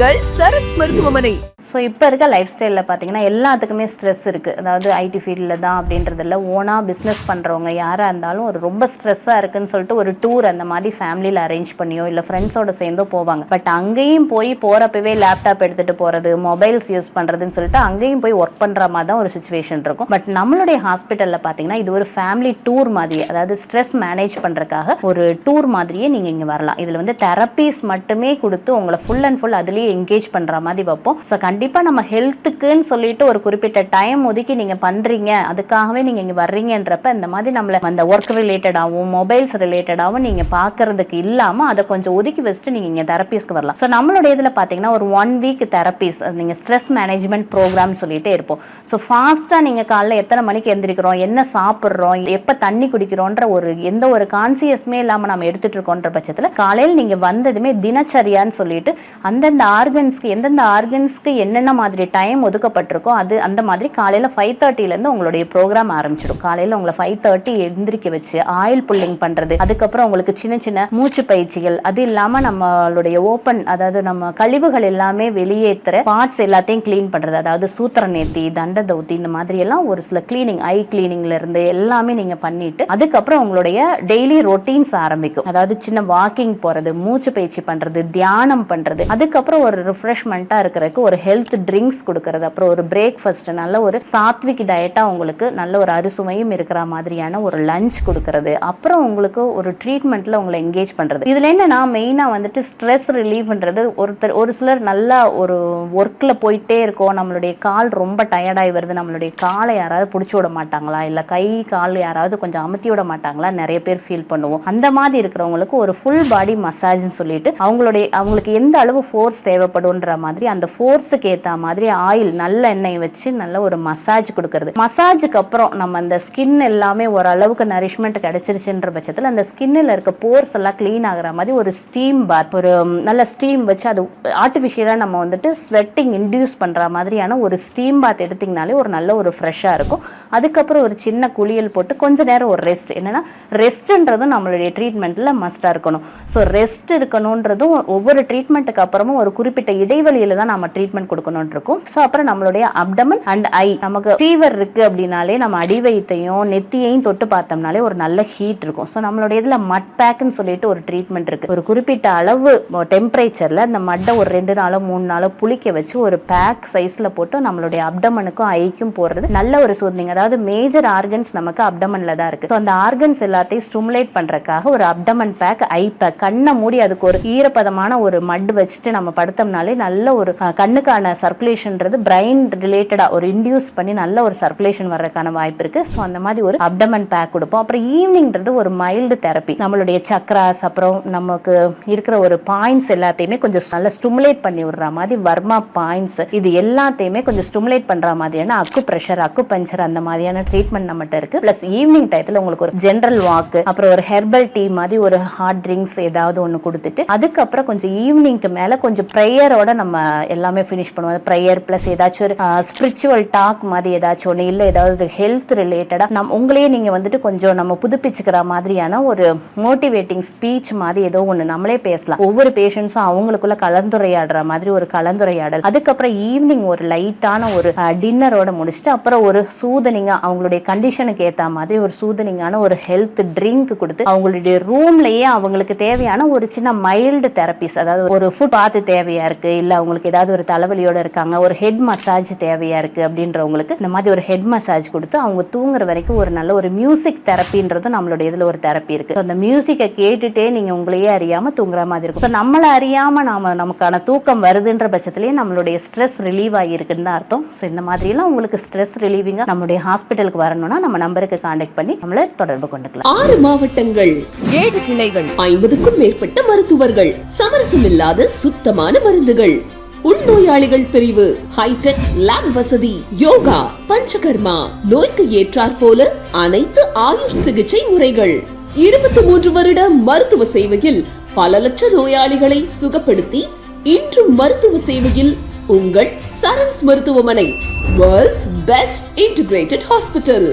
உங்கள் சரத் மருத்துவமனை. ஸோ இப்போ இருக்க லைஃப் ஸ்டைலில் பார்த்தீங்கன்னா எல்லாத்துக்குமே ஸ்ட்ரெஸ் இருக்குது. அதாவது ஐடி ஃபீல்டில் தான் அப்படின்றதில்ல, ஓனாக பிஸ்னஸ் பண்ணுறவங்க யாராக இருந்தாலும் ஒரு ரொம்ப ஸ்ட்ரெஸ்ஸாக இருக்குன்னு சொல்லிட்டு ஒரு டூர் அந்த மாதிரி ஃபேமிலியில் அரேஞ்ச் பண்ணியோ இல்லை ஃப்ரெண்ட்ஸோட சேர்ந்தோ போவாங்க. பட் அங்கேயும் போகிறப்பவே லேப்டாப் எடுத்துகிட்டு போகிறது, மொபைல்ஸ் யூஸ் பண்ணுறதுன்னு சொல்லிட்டு அங்கேயும் போய் ஒர்க் பண்ணுற மாதிரி தான் ஒரு சுச்சுவேஷன் இருக்கும். பட் நம்மளுடைய ஹாஸ்பிட்டலில் பார்த்தீங்கன்னா இது ஒரு ஃபேமிலி டூர் மாதிரியே, அதாவது ஸ்ட்ரெஸ் மேனேஜ் பண்ணுறதுக்காக ஒரு டூர் மாதிரியே நீங்கள் இங்கே வரலாம். இதில் வந்து தெரப்பீஸ் மட்டுமே கொடுத்து உங்களை ஃபுல் அண்ட் ஃபுல் அதுலேயே என்கேஜ் பண்ணுற மாதிரி வைப்போம். ஸோ கண்டிப்பாக நம்ம ஹெல்த்துக்குன்னு சொல்லிட்டு ஒரு குறிப்பிட்ட டைம் ஒதுக்கி நீங்கள் பண்ணுறீங்க, அதுக்காகவே நீங்கள் இங்கே வர்றீங்கன்றப்ப இந்த மாதிரி நம்மளை அந்த ஒர்க் ரிலேட்டடாகவும் மொபைல்ஸ் ரிலேட்டடாகவும் நீங்கள் பார்க்கறதுக்கு இல்லாமல் அதை கொஞ்சம் ஒதுக்கி வச்சுட்டு நீங்கள் இங்கே தெரப்பீஸ்க்கு வரலாம். ஸோ நம்மளுடைய இதில் பார்த்தீங்கன்னா ஒரு 1 வீக் தெரப்பீஸ், நீங்கள் ஸ்ட்ரெஸ் மேனேஜ்மெண்ட் ப்ரோக்ராம் சொல்லிட்டே இருப்போம். ஸோ ஃபாஸ்ட்டாக நீங்கள் காலைல எத்தனை மணிக்கு எந்திரிக்கிறோம், என்ன சாப்பிட்றோம், எப்போ தண்ணி குடிக்கிறோன்ற எந்த ஒரு கான்சியஸ்மே இல்லாமல் நம்ம எடுத்துகிட்டு இருக்கோன்ற பட்சத்தில் காலையில் நீங்கள் வந்ததுமே தினச்சரியான்னு சொல்லிட்டு அந்தந்த ஆர்கன்ஸ்க்கு எந்தெந்த ஆர்கன்ஸ்க்கு என்னென்ன மாதிரி டைம் ஒதுக்கப்பட்டிருக்கோ அது அந்த மாதிரி காலையில் 5:30 உங்களுடைய ப்ரோக்ராம் ஆரம்பிச்சிடும். காலையில் உங்களை 5:30 எந்திரிக்க வச்சு ஆயில் புல்லிங் பண்ணுறது, அதுக்கப்புறம் உங்களுக்கு சின்ன சின்ன மூச்சு பயிற்சிகள், அது இல்லாமல் நம்மளுடைய ஓப்பன், அதாவது நம்ம கழிவுகள் எல்லாமே வெளியேற்றுற பார்ட்ஸ் எல்லாத்தையும் கிளீன் பண்ணுறது, அதாவது சூத்திர நேர்த்தி, தண்ட தௌத்தி, இந்த மாதிரி எல்லாம் ஒரு சில கிளீனிங், ஐ கிளீனிங்ல இருந்து எல்லாமே நீங்கள் பண்ணிட்டு அதுக்கப்புறம் உங்களுடைய டெய்லி ரொட்டீன்ஸ் ஆரம்பிக்கும். அதாவது சின்ன வாக்கிங் போகிறது, மூச்சு பயிற்சி பண்ணுறது, தியானம் பண்ணுறது, அதுக்கப்புறம் ஒரு ரிஃப்ரெஷ்மெண்ட்டாக இருக்கிறதுக்கு ஒரு ஹெல்த் ட்ரிங்க்ஸ் கொடுக்கறது, அப்புறம் ஒரு பிரேக்ஃபாஸ்ட், நல்ல ஒரு சாத்விக் டயட்டாக உங்களுக்கு நல்ல ஒரு அறுசுவையும் இருக்கிற மாதிரியான ஒரு லஞ்ச் கொடுக்கறது, அப்புறம் உங்களுக்கு ஒரு ட்ரீட்மெண்ட்டில் உங்களை என்கேஜ் பண்ணுறது. இதில் என்னன்னா மெயினாக வந்துட்டு ஸ்ட்ரெஸ் ரிலீஃப்ன்றது ஒரு சிலர் நல்லா ஒரு ஒர்க்கில் போயிட்டே இருக்கோம், நம்மளுடைய கால் ரொம்ப டயர்டாகி வருது, நம்மளுடைய காலை யாராவது பிடிச்சி விட மாட்டாங்களா, இல்லை கை கால் யாராவது கொஞ்சம் அமுத்தி விட மாட்டாங்களா, நிறைய பேர் ஃபீல் பண்ணுவோம். அந்த மாதிரி இருக்கிறவங்களுக்கு ஒரு ஃபுல் பாடி மசாஜ்னு சொல்லிட்டு அவங்களுக்கு எந்த அளவு ஃபோர்ஸ் தேவைப்படுன்ற மாதிரி அந்த ஃபோர்ஸுக்கு ஏற்ற மாதிரி ஆயில், நல்ல எண்ணெய் வச்சு நல்ல ஒரு மசாஜ் கொடுக்கறது. மசாஜுக்கு அப்புறம் நம்ம அந்த ஸ்கின் எல்லாமே ஓரளவுக்கு நரிஷ்மெண்ட் கிடைச்சிருச்சுன்ற பட்சத்தில் அந்த ஸ்கின்னில் இருக்க போர்ஸ் எல்லாம் கிளீன் ஆகிற மாதிரி ஒரு ஸ்டீம் பாத், ஒரு நல்ல ஸ்டீம் வச்சு அது ஆர்டிஃபிஷியலாக நம்ம வந்துட்டு ஸ்வெட்டிங் இன்டியூஸ் பண்ணுற மாதிரியான ஒரு ஸ்டீம் பாத் எடுத்திங்கனாலே ஒரு நல்ல ஒரு ஃப்ரெஷ்ஷாக இருக்கும். அதுக்கப்புறம் ஒரு சின்ன குளியல் போட்டு கொஞ்ச நேரம் ஒரு ரெஸ்ட். என்னன்னா ரெஸ்ட்ன்றதும் நம்மளுடைய ட்ரீட்மெண்ட்டில் மஸ்டாக இருக்கணும். ஸோ ரெஸ்ட் இருக்கணுன்றதும் ஒவ்வொரு ட்ரீட்மெண்ட்டுக்கு அப்புறமும் ஒரு குறிப்பிட்ட இடைவெளியில தான் நம்ம ட்ரீட்மெண்ட் கொடுக்கணும்னு இருக்கும். ஸோ அப்புறம் நம்மளுடைய அப்டமன் அண்ட் ஐ, நமக்கு ஃபீவர் இருக்கு அப்படின்னாலே நம்ம அடிவயிற்றையும் நெத்தியையும் தொட்டு பார்த்தோம்னாலே ஒரு நல்ல ஹீட் இருக்கும். ஸோ நம்மளுடைய இதில் மட் பேக்குன்னு சொல்லிட்டு ஒரு ட்ரீட்மெண்ட் இருக்கு. ஒரு குறிப்பிட்ட அளவு டெம்பரேச்சர்ல அந்த மட்டை ஒரு 2 நாளோ 3 நாளோ புளிக்க வச்சு ஒரு பேக் சைஸ்ல போட்டு நம்மளுடைய அப்டமனுக்கும் ஐக்கும் போடுறது நல்ல ஒரு சூதனிங். அதாவது மேஜர் ஆர்கன்ஸ் நமக்கு அப்டமன்ல தான் இருக்கு. ஸோ அந்த ஆர்கன்ஸ் எல்லாத்தையும் ஸ்டிமுலேட் பண்றதுக்காக ஒரு அப்டமன் பேக், ஐ பேக், கண்ணை மூடி அதுக்கு ஒரு ஈரப்பதமான ஒரு மட் வச்சுட்டு நம்ம படுத்தோம்னாலே நல்ல ஒரு கண்ணுக்கான சர்க்குலேஷன்றது பிரைன் ரிலேட்டடா ஒரு இன்டியூஸ் பண்ணி நல்ல ஒரு சர்க்குலேஷன் வர்றதுக்கான வாய்ப்பு இருக்கு. ஸோ அந்த மாதிரி ஒரு அப்டமன் பேக் கொடுப்போம். அப்புறம் ஈவினிங்ன்றது ஒரு மைல்டு தெரப்பி, நம்மளுடைய சக்ராஸ், அப்புறம் நமக்கு இருக்கிற ஒரு பாயிண்ட்ஸ் எல்லாத்தையுமே கொஞ்சம் நல்லா ஸ்டிமுலேட் பண்ணி விடுற மாதிரி வர்மா பாயிண்ட்ஸ், இது எல்லாத்தையுமே கொஞ்சம் ஸ்டிமுலேட் பண்ற மாதிரியான அக்கு பிரஷர், அக்கு பஞ்சர், அந்த மாதிரியான ட்ரீட்மெண்ட் நம்மகிட்ட இருக்கு. பிளஸ் ஈவினிங் டயத்துல உங்களுக்கு ஒரு ஜெனரல் வாக்கு, அப்புறம் ஒரு ஹெர்பல் டீ மாதிரி ஒரு ஹாட் ட்ரிங்க்ஸ் ஏதாவது ஒன்று கொடுத்துட்டு அதுக்கப்புறம் கொஞ்சம் ஈவினிங்க்கு மேல கொஞ்சம் ப்ரேயரோட நம்ம எல்லாமே ஃபினிஷ் பண்ணுவோம். ப்ரேயர் பிளஸ் ஏதாச்சும் ஒரு ஸ்பிரிச்சுவல் டாக் மாதிரி ஏதாச்சும் ஒன்று, இல்லை ஏதாவது ஹெல்த் ரிலேட்டடா உங்களையே நீங்க வந்துட்டு கொஞ்சம் நம்ம புதுப்பிச்சுக்கிற மாதிரியான ஒரு மோட்டிவேட்டிங் ஸ்பீச் மாதிரி ஏதோ ஒன்று நம்மளே பேசலாம். ஒவ்வொரு பேஷண்ட்ஸும் அவங்களுக்குள்ள கலந்துரையாடுற மாதிரி ஒரு கலந்துரையாடல். அதுக்கப்புறம் ஈவினிங் ஒரு லைட்டான ஒரு டின்னரோட முடிச்சுட்டு அப்புறம் ஒரு சூதனிங்கா அவங்களுடைய கண்டிஷனுக்கு ஏற்ற மாதிரி ஒரு சூதனிங்கான ஒரு ஹெல்த் ட்ரிங்க் கொடுத்து அவங்களுடைய ரூம்லயே அவங்களுக்கு தேவையான ஒரு சின்ன மைல்டு தெரபிஸ், அதாவது ஒரு ஃபுட் பாத்து தேவையா இருக்கு, இல்ல அவங்களுக்கு ஏதாவது ஒரு தலைவலியோட இருக்காங்க, ஒரு ஹெட் மசாஜ் தேவையா இருக்கு அப்படின்றவங்களுக்கு இந்த மாதிரி ஒரு ஹெட் மசாஜ் கொடுத்து அவங்க தூங்குற வரைக்கும் ஒரு நல்ல ஒரு மியூசிக் தெரப்பின்றதும் நம்மளுடைய இதுல ஒரு தெரப்பி இருக்கு. அந்த மியூசிக்கை கேட்டுட்டே நீங்க உங்களையே அறியாம தூங்குற மாதிரி இருக்கும். நம்மள அறியாம நமக்கான தூக்கம் வருதுன்ற பட்சத்திலேயே நம்மளுடைய ஸ்ட்ரெஸ் ரிலீவ் ஆகிருக்குன்னு தான் அர்த்தம். ஸோ இந்த மாதிரி எல்லாம் உங்களுக்கு ஸ்ட்ரெஸ் ரிலீவிங்கா நம்மளுடைய ஹாஸ்பிட்டலுக்கு வரணும்னா நம்ம நம்பருக்கு கான்டாக்ட் பண்ணி நம்மளை தொடர்பு கொண்டுக்கலாம். 6 மாவட்டங்கள், 7 கிளைகள், 50க்கும் மேற்பட்ட மருத்துவர்கள், சமரசம் இல்லாத சுத்தமான மருந்துகள், உள்நோயாளிகள் பிரிவு, ஹைடெக் லேப் வசதி, யோகா, பஞ்சகர்மா, நோய்க்கு ஏற்றாற் போல அனைத்து ஆயுஷ் சிகிச்சை முறைகள், 23 வருட மருத்துவ சேவையில் பல லட்ச நோயாளிகளை சுகப்படுத்தி இன்றும் மருத்துவ சேவையில் உங்கள் சரண்ஸ் மருத்துவமனை, வேர்ல்ட்ஸ் பெஸ்ட் இன்டிகிரேட்டட் ஹாஸ்பிட்டல்.